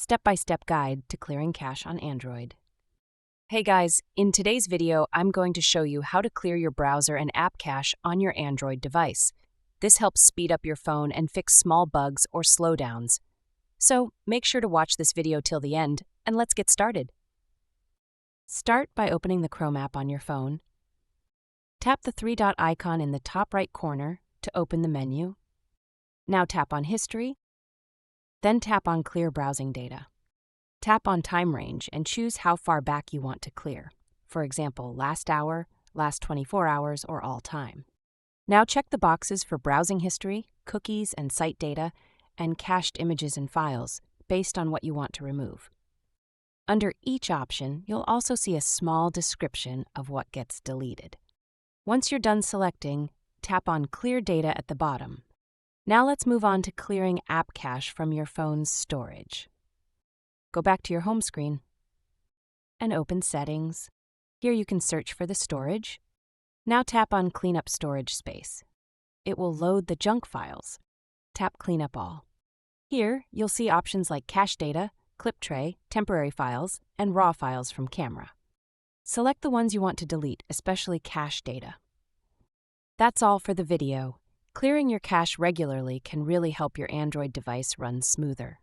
step-by-step guide to clearing cache on Android. Hey guys, in today's video, I'm going to show you how to clear your browser and app cache on your Android device. This helps speed up your phone and fix small bugs or slowdowns. So make sure to watch this video till the end, and let's get started. Start by opening the Chrome app on your phone. Tap the three-dot icon in the top right corner to open the menu. Now tap on History, then tap on Clear Browsing Data. Tap on Time Range and choose how far back you want to clear. For example, last hour, last 24 hours, or all time. Now check the boxes for browsing history, cookies and site data, and cached images and files based on what you want to remove. Under each option, you'll also see a small description of what gets deleted. Once you're done selecting, tap on Clear Data at the bottom. Now let's move on to clearing app cache from your phone's storage. Go back to your home screen and open Settings. Here you can search for the storage. Now tap on Clean Up Storage Space. It will load the junk files. Tap Clean Up All. Here you'll see options like cache data, clip tray, temporary files, and raw files from camera. Select the ones you want to delete, especially cache data. That's all for the video. Clearing your cache regularly can really help your Android device run smoother.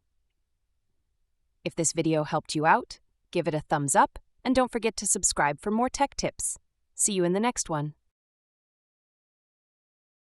If this video helped you out, give it a thumbs up and don't forget to subscribe for more tech tips. See you in the next one.